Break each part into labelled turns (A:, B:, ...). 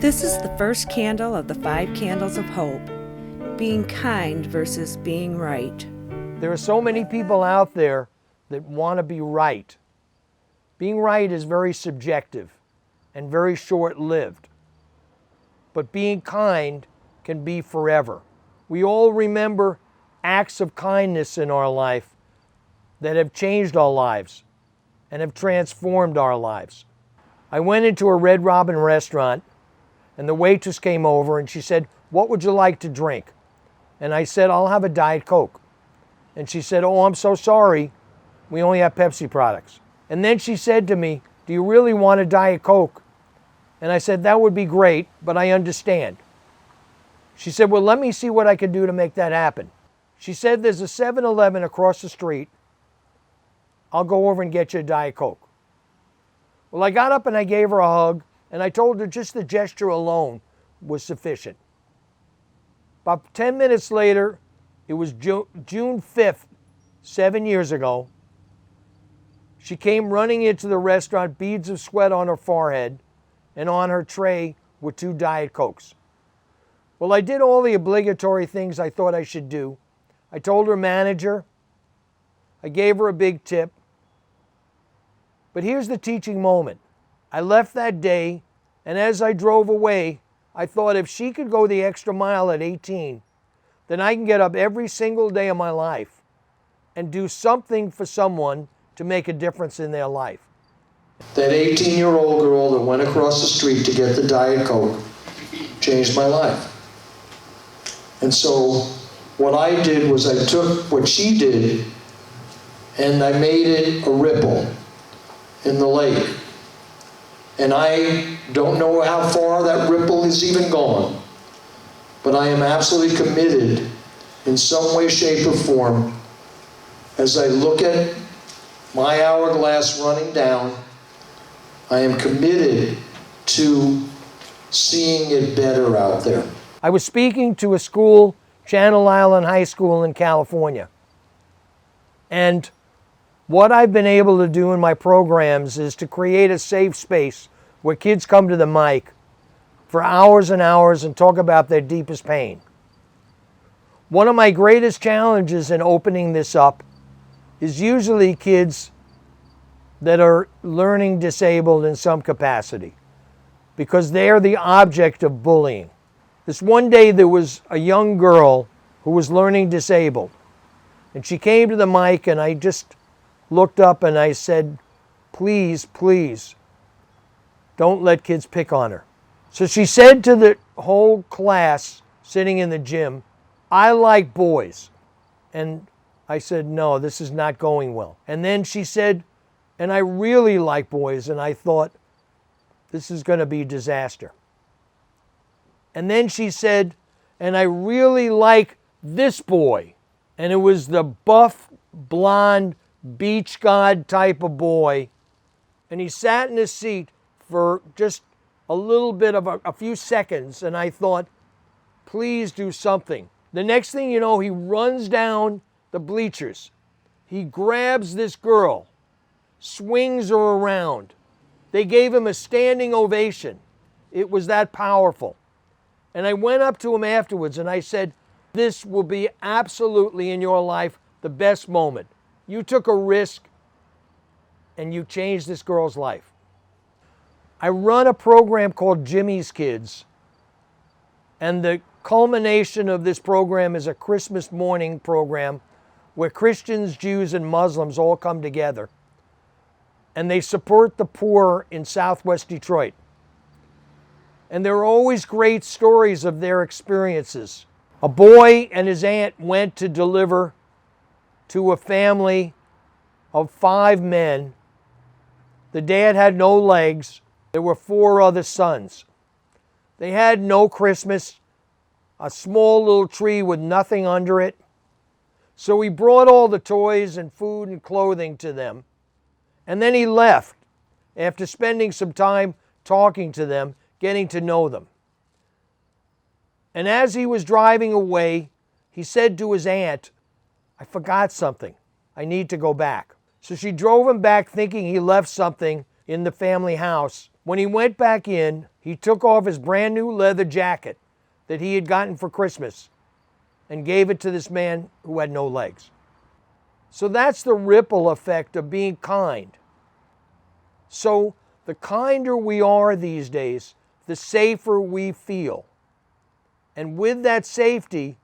A: This is the first candle of the 5 candles of hope, being kind versus being right.
B: There are so many people out there that want to be right. Being right is very subjective and very short-lived. But being kind can be forever. We all remember acts of kindness in our life that have changed our lives and have transformed our lives. I went into a Red Robin restaurant and the waitress came over and she said, "What would you like to drink?" And I said, "I'll have a Diet Coke." And she said, "Oh, I'm so sorry. We only have Pepsi products." And then she said to me, "Do you really want a Diet Coke?" And I said, "That would be great, but I understand." She said, "Well, let me see what I can do to make that happen." She said, "There's a 7-Eleven across the street. I'll go over and get you a Diet Coke." Well, I got up and I gave her a hug, and I told her just the gesture alone was sufficient. About 10 minutes later, it was June 5th, 7 years ago. She came running into the restaurant, beads of sweat on her forehead, and on her tray were 2 Diet Cokes. Well, I did all the obligatory things I thought I should do. I told her manager. I gave her a big tip. But here's the teaching moment. I left that day, and as I drove away, I thought if she could go the extra mile at 18, then I can get up every single day of my life and do something for someone to make a difference in their life.
C: That 18-year-old girl that went across the street to get the Diet Coke changed my life. And so what I did was I took what she did and I made it a ripple in the lake. And I don't know how far that ripple is even gone, but I am absolutely committed in some way, shape, or form as I look at my hourglass running down. I am committed to seeing it better out there.
B: I was speaking to a school, Channel Island High School in California. And what I've been able to do in my programs is to create a safe space where kids come to the mic for hours and hours and talk about their deepest pain. One of my greatest challenges in opening this up is usually kids that are learning disabled in some capacity because they're the object of bullying. This one day there was a young girl who was learning disabled, and she came to the mic and I just looked up and I said, "Please, please, don't let kids pick on her." So she said to the whole class sitting in the gym, "I like boys." And I said, "No, this is not going well." And then she said, "And I really like boys." And I thought, this is going to be a disaster. And then she said, "And I really like this boy." And it was the buff, blonde, beach god type of boy. And he sat in his seat for just a little bit of a few seconds. And I thought, please do something. The next thing you know, he runs down the bleachers. He grabs this girl, swings her around. They gave him a standing ovation. It was that powerful. And I went up to him afterwards and I said, "This will be absolutely in your life the best moment. You took a risk and you changed this girl's life." I run a program called Jimmy's Kids, and the culmination of this program is a Christmas morning program where Christians, Jews, and Muslims all come together, and they support the poor in Southwest Detroit. And there are always great stories of their experiences. A boy and his aunt went to deliver to a family of 5 men. The dad had no legs. There were 4 other sons. They had no Christmas, a small little tree with nothing under it. So he brought all the toys and food and clothing to them. And then he left after spending some time talking to them, getting to know them. And as he was driving away, he said to his aunt, "I forgot something. I need to go back." So she drove him back thinking he left something in the family house. When he went back in, he He took off his brand new leather jacket that he had gotten for Christmas and gave it to this man who had no legs. So that's the ripple effect of being kind. So the kinder we are these days, the safer we feel. And with that safety,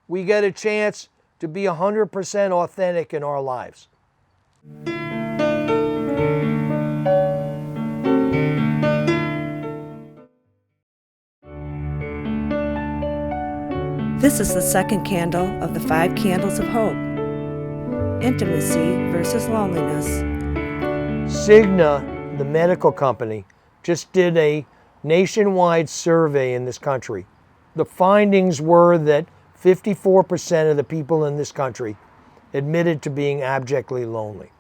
B: we get a chance to be 100% authentic in our lives.
A: This is the second candle of the 5 candles of hope. Intimacy versus loneliness.
B: Cigna, the medical company, just did a nationwide survey in this country. The findings were that 54% of the people in this country admitted to being abjectly lonely.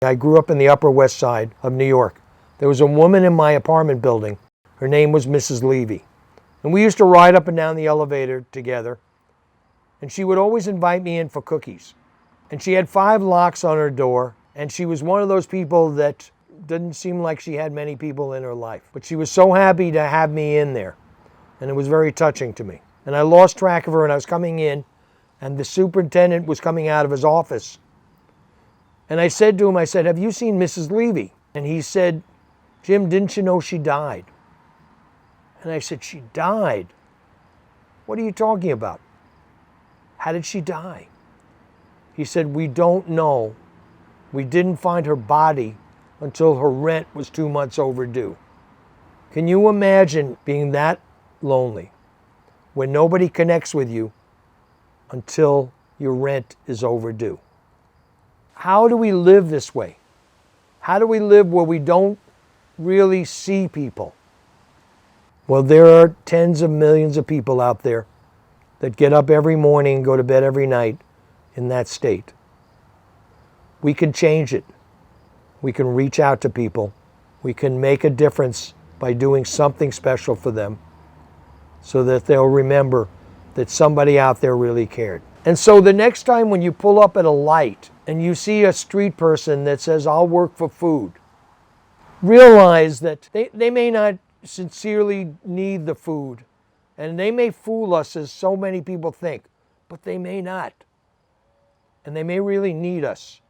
B: I grew up in the Upper West Side of New York. There was a woman in my apartment building. Her name was Mrs. Levy. And we used to ride up and down the elevator together. And she would always invite me in for cookies. And she had 5 locks on her door. And she was one of those people that didn't seem like she had many people in her life. But she was so happy to have me in there. And it was very touching to me. And I lost track of her, and I was coming in, and the superintendent was coming out of his office. And I said to him, I said, "Have you seen Mrs. Levy?" And he said, "Jim, didn't you know she died?" And I said, "She died? What are you talking about? How did she die?" He said, "We don't know. We didn't find her body until her rent was 2 months overdue." Can you imagine being that lonely when nobody connects with you until your rent is overdue? How do we live this way? How do we live where we don't really see people? Well, there are tens of millions of people out there that get up every morning and go to bed every night in that state. We can change it. We can reach out to people. We can make a difference by doing something special for them so that they'll remember that somebody out there really cared. And so the next time when you pull up at a light and you see a street person that says, "I'll work for food," realize that they may not sincerely need the food, and they may fool us as so many people think, but they may not. And they may really need us,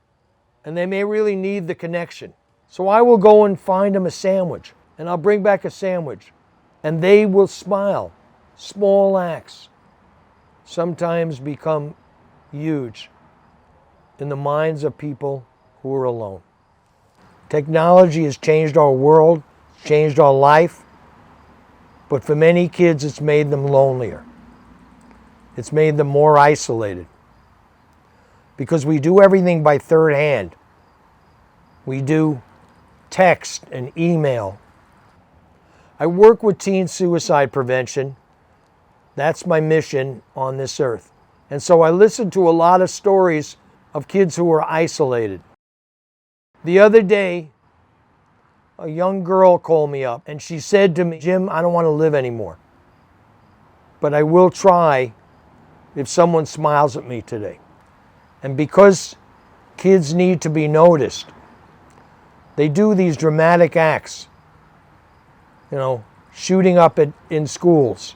B: and they may really need the connection. So I will go and find them a sandwich, and I'll bring back a sandwich, and they will smile. Small acts sometimes become huge in the minds of people who are alone. Technology has changed our world, changed our life, but for many kids it's made them lonelier. It's made them more isolated because we do everything by third hand. We do text and email. I work with teen suicide prevention. That's my mission on this earth. And so I listen to a lot of stories of kids who are isolated. The other day, a young girl called me up and she said to me, "Jim, I don't want to live anymore, but I will try if someone smiles at me today." And because kids need to be noticed, they do these dramatic acts, shooting up in schools.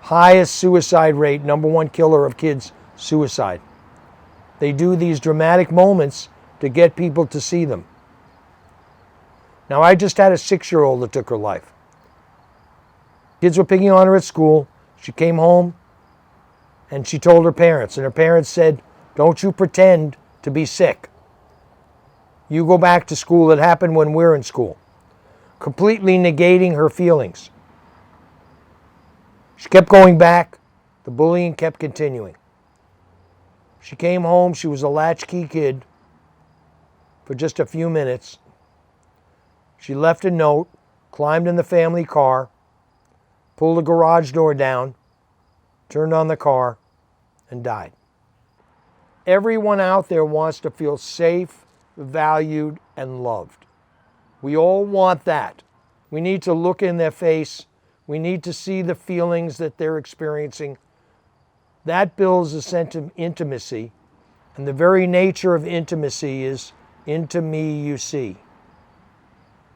B: Highest suicide rate, #1 killer of kids, suicide. They do these dramatic moments to get people to see them. Now, I just had a 6-year-old that took her life. Kids were picking on her at school. She came home and she told her parents, and her parents said, "Don't you pretend to be sick. You go back to school. It happened when we're in school." Completely negating her feelings. She kept going back. The bullying kept continuing. She came home. She was a latchkey kid for just a few minutes. She left a note, climbed in the family car, pulled the garage door down, turned on the car, and died. Everyone out there wants to feel safe, valued, and loved. We all want that. We need to look in their face. We need to see the feelings that they're experiencing. That builds a sense of intimacy. And the very nature of intimacy is, "Into me you see."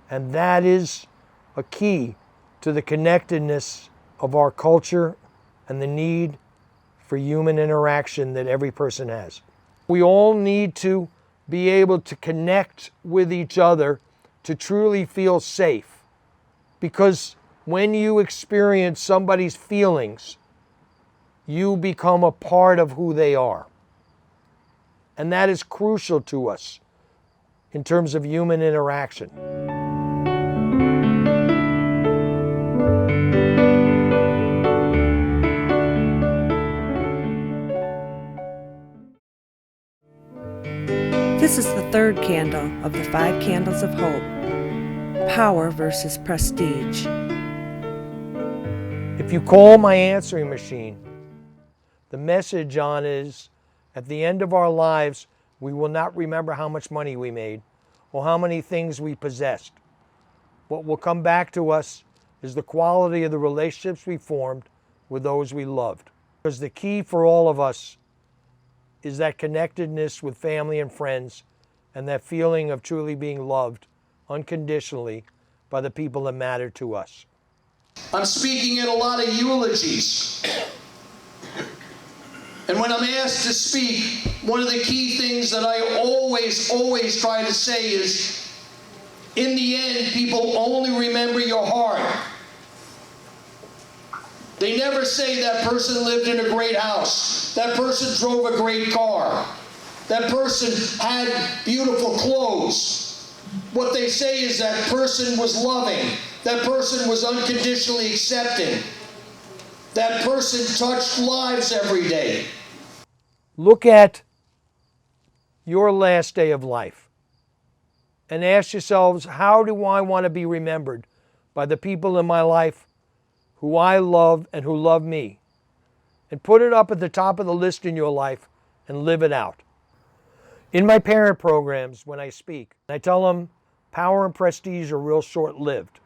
B: And that is a key to the connectedness of our culture and the need for human interaction that every person has. We all need to be able to connect with each other to truly feel safe. Because when you experience somebody's feelings, you become a part of who they are. And that is crucial to us in terms of human interaction.
A: This is the third candle of the 5 candles of hope. Power versus prestige.
B: If you call my answering machine, the message on is, at the end of our lives, we will not remember how much money we made or how many things we possessed. What will come back to us is the quality of the relationships we formed with those we loved. Because the key for all of us is that connectedness with family and friends and that feeling of truly being loved unconditionally by the people that matter to us.
C: I'm speaking at a lot of eulogies. And when I'm asked to speak, one of the key things that I always try to say is, in the end, people only remember your heart. They never say that person lived in a great house, that person drove a great car, that person had beautiful clothes. What they say is that person was loving, that person was unconditionally accepting, that person touched lives every day.
B: Look at your last day of life and ask yourselves, how do I want to be remembered by the people in my life who I love and who love me? And put it up at the top of the list in your life and live it out. In my parent programs, when I speak, I tell them power and prestige are real short-lived.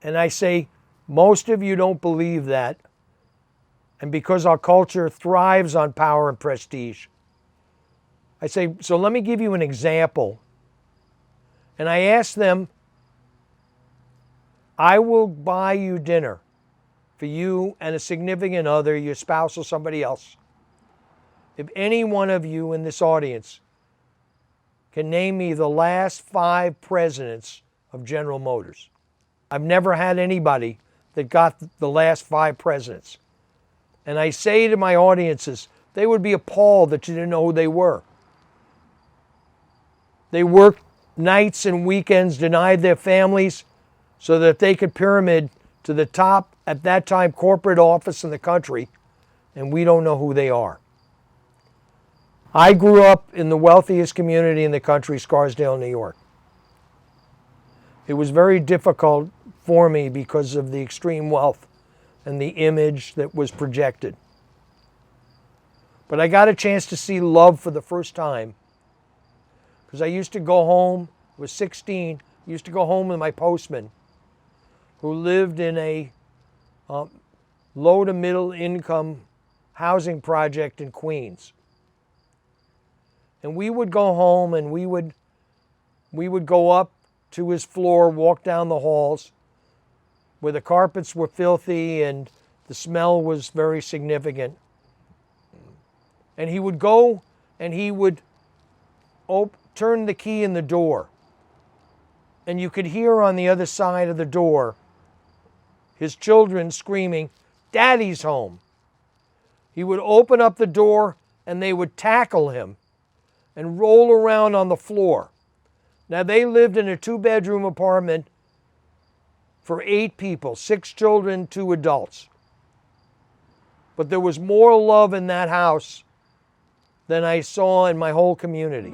B: And I say, most of you don't believe that. And because our culture thrives on power and prestige, I say, so let me give you an example. And I ask them, I will buy you dinner for you and a significant other, your spouse or somebody else, if any one of you in this audience can name me the last 5 presidents of General Motors. I've never had anybody that got the last 5 presidents. And I say to my audiences, they would be appalled that you didn't know who they were. They worked nights and weekends, denied their families, so that they could pyramid to the top, at that time, corporate office in the country, and we don't know who they are. I grew up in the wealthiest community in the country, Scarsdale, New York. It was very difficult for me because of the extreme wealth and the image that was projected. But I got a chance to see love for the first time, because I used to go home, I was 16, used to go home with my postman, who lived in a low to middle income housing project in Queens. And we would go home and we would go up to his floor, walk down the halls where the carpets were filthy and the smell was very significant. And he would go and he would turn the key in the door. And you could hear on the other side of the door his children screaming, "Daddy's home." He would open up the door and they would tackle him and roll around on the floor. Now, they lived in a 2-bedroom apartment for 8 people, 6 children, 2 adults. But there was more love in that house than I saw in my whole community.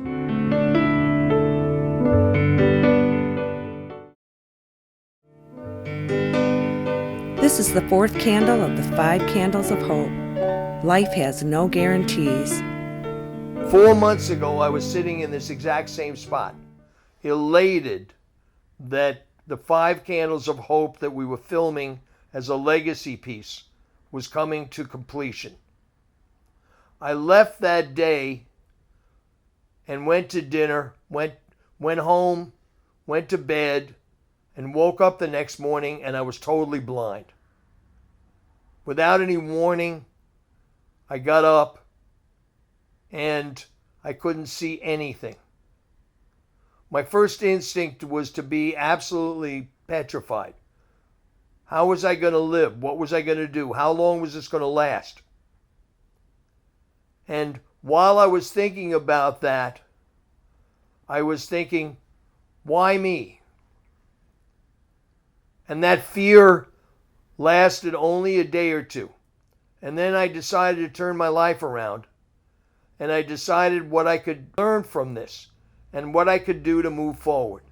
A: This is the 4th candle of the 5 candles of hope. Life has no guarantees.
B: 4 months ago, I was sitting in this exact same spot, elated that the 5 candles of hope that we were filming as a legacy piece was coming to completion. I left that day and went to dinner, went home, went to bed, and woke up the next morning and I was totally blind. Without any warning, I got up and I couldn't see anything. My first instinct was to be absolutely petrified. How was I going to live? What was I going to do? How long was this going to last? And while I was thinking about that, I was thinking, why me? And that fear lasted only a day or two. And then I decided to turn my life around. And I decided what I could learn from this and what I could do to move forward.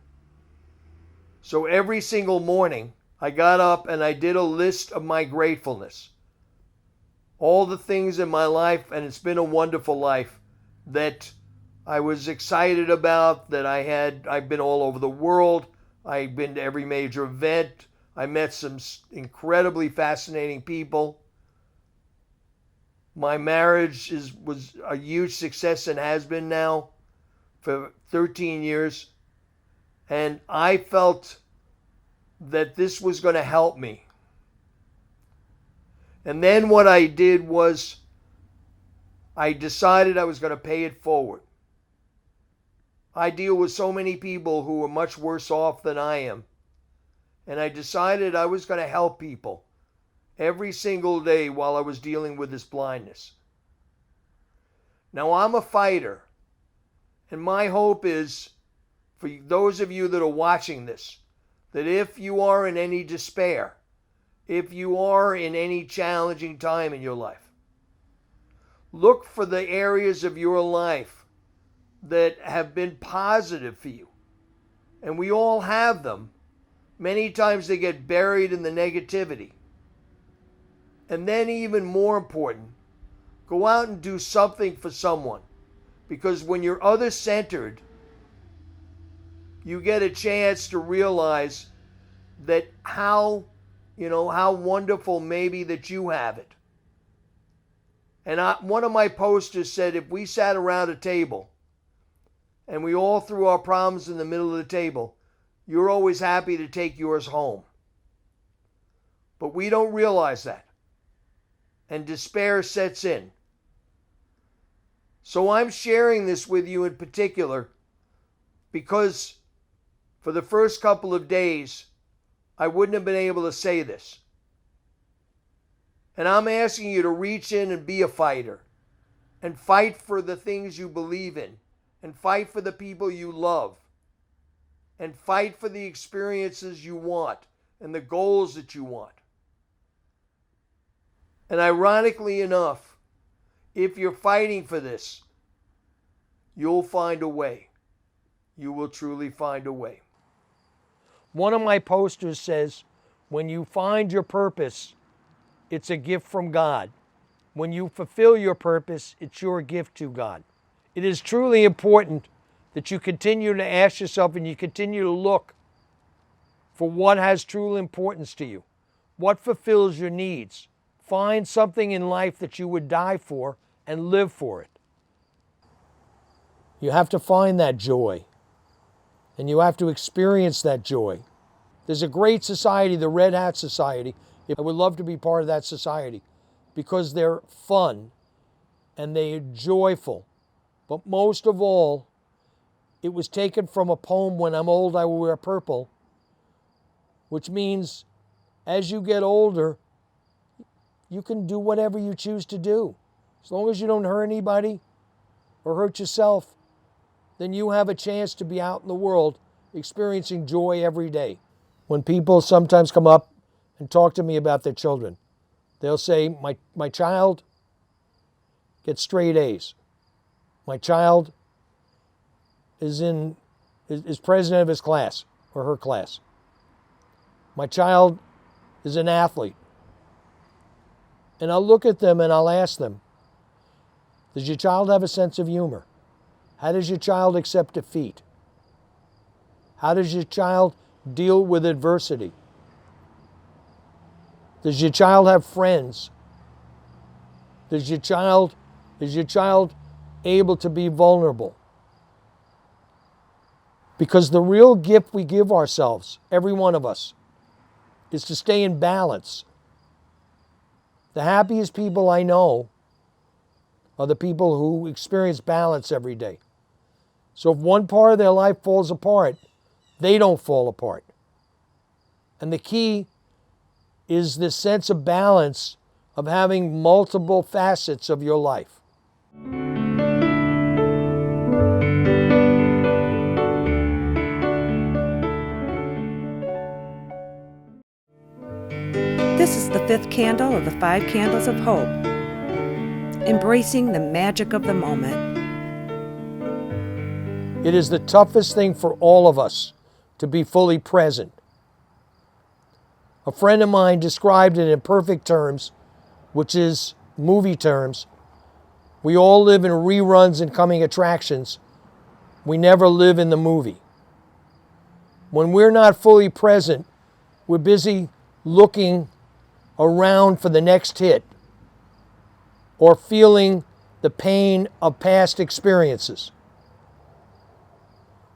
B: So every single morning, I got up and I did a list of my gratefulness. All the things in my life, and it's been a wonderful life, that I was excited about, that I've been all over the world. I've been to every major event. I met some incredibly fascinating people. My marriage was a huge success and has been now for 13 years. And I felt that this was going to help me. And then what I did was I decided I was going to pay it forward. I deal with so many people who are much worse off than I am. And I decided I was going to help people every single day while I was dealing with this blindness. Now, I'm a fighter. And my hope is, for those of you that are watching this, that if you are in any despair, if you are in any challenging time in your life, look for the areas of your life that have been positive for you. And we all have them. Many times they get buried in the negativity. And then even more important, go out and do something for someone. Because when you're other-centered, you get a chance to realize that how wonderful maybe that you have it. And one of my posters said, if we sat around a table and we all threw our problems in the middle of the table, you're always happy to take yours home. But we don't realize that. And despair sets in. So I'm sharing this with you in particular because for the first couple of days, I wouldn't have been able to say this. And I'm asking you to reach in and be a fighter and fight for the things you believe in and fight for the people you love and fight for the experiences you want and the goals that you want. And ironically enough, if you're fighting for this, you'll find a way. You will truly find a way. One of my posters says, when you find your purpose, it's a gift from God. When you fulfill your purpose, it's your gift to God. It is truly important that you continue to ask yourself and you continue to look for what has true importance to you, what fulfills your needs. Find something in life that you would die for and live for it. You have to find that joy, and you have to experience that joy. There's a great society, the Red Hat Society. I would love to be part of that society because they're fun and they're joyful. But most of all, it was taken from a poem, When I'm Old, I Will Wear Purple, which means as you get older, you can do whatever you choose to do. As long as you don't hurt anybody or hurt yourself, then you have a chance to be out in the world experiencing joy every day. When people sometimes come up and talk to me about their children, they'll say, my child gets straight A's. My child is president of his class or her class. My child is an athlete. And I'll look at them and I'll ask them, does your child have a sense of humor? How does your child accept defeat? How does your child deal with adversity? Does your child have friends? Is your child able to be vulnerable? Because the real gift we give ourselves, every one of us, is to stay in balance. The happiest people I know are the people who experience balance every day. So if one part of their life falls apart, they don't fall apart. And the key is this sense of balance of having multiple facets of your life.
A: This is the 5th candle of the 5 candles of hope, embracing the magic of the moment.
B: It is the toughest thing for all of us to be fully present. A friend of mine described it in perfect terms, which is movie terms. We all live in reruns and coming attractions. We never live in the movie. When we're not fully present, we're busy looking around for the next hit or feeling the pain of past experiences.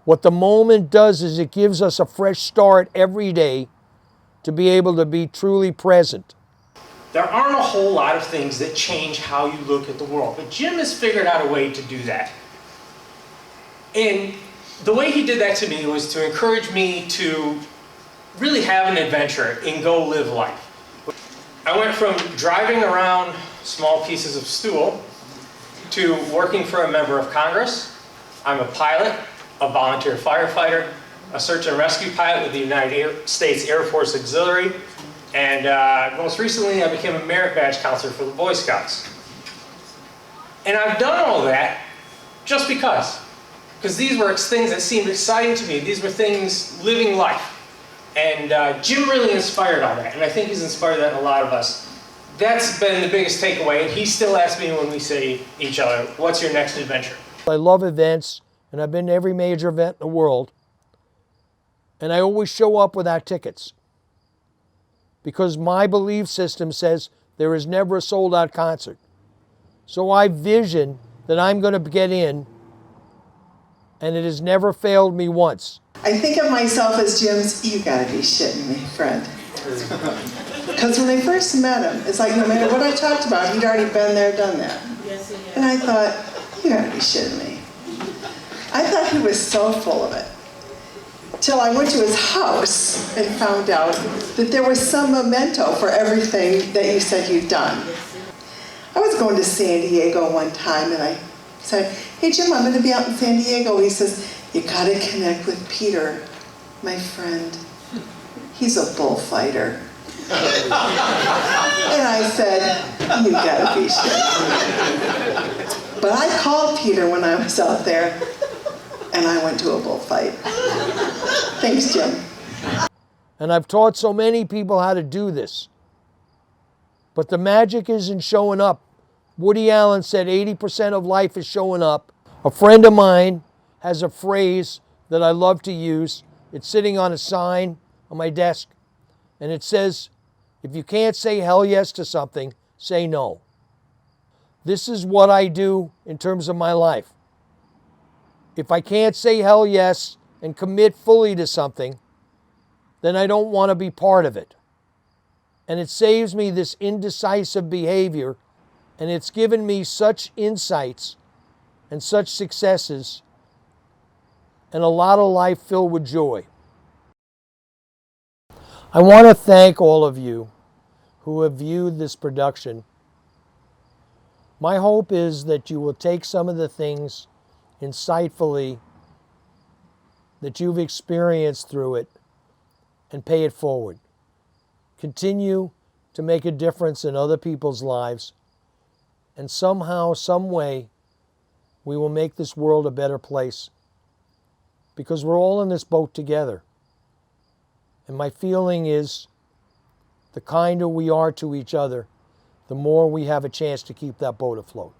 B: What the moment does is it gives us a fresh start every day to be able to be truly present.
D: There aren't a whole lot of things that change how you look at the world, but Jim has figured out a way to do that. And the way he did that to me was to encourage me to really have an adventure and go live life. I went from driving around small pieces of stool to working for a member of Congress. I'm a pilot, a volunteer firefighter, a search and rescue pilot with the United States Air Force Auxiliary, and most recently I became a merit badge counselor for the Boy Scouts. And I've done all that just because these were things that seemed exciting to me. These were things, living life. And Jim really inspired all that, and I think he's inspired that in a lot of us. That's been the biggest takeaway, and he still asks me when we see each other, what's your next adventure?
B: I love events, and I've been to every major event in the world, and I always show up without tickets. Because my belief system says there is never a sold-out concert. So I vision that I'm going to get in, and it has never failed me once.
E: I think of myself as Jim's, you gotta be shitting me, friend. Because when I first met him, it's like no matter what I talked about, he'd already been there, done that. And I thought, you gotta be shitting me. I thought he was so full of it. Till I went to his house and found out that there was some memento for everything that you said you'd done. I was going to San Diego one time and I said, hey Jim, I'm going to be out in San Diego. He says, you got to connect with Peter, my friend. He's a bullfighter. And I said, you got to be shit. But I called Peter when I was out there and I went to a bullfight. Thanks, Jim.
B: And I've taught so many people how to do this. But the magic isn't showing up. Woody Allen said 80% of life is showing up. A friend of mine has a phrase that I love to use. It's sitting on a sign on my desk. And it says, if you can't say hell yes to something, say no. This is what I do in terms of my life. If I can't say hell yes and commit fully to something, then I don't want to be part of it. And it saves me this indecisive behavior, and it's given me such insights and such successes and a lot of life filled with joy. I want to thank all of you who have viewed this production. My hope is that you will take some of the things insightfully that you've experienced through it and pay it forward. Continue to make a difference in other people's lives, and somehow, some way, we will make this world a better place, because we're all in this boat together. And my feeling is the kinder we are to each other, the more we have a chance to keep that boat afloat.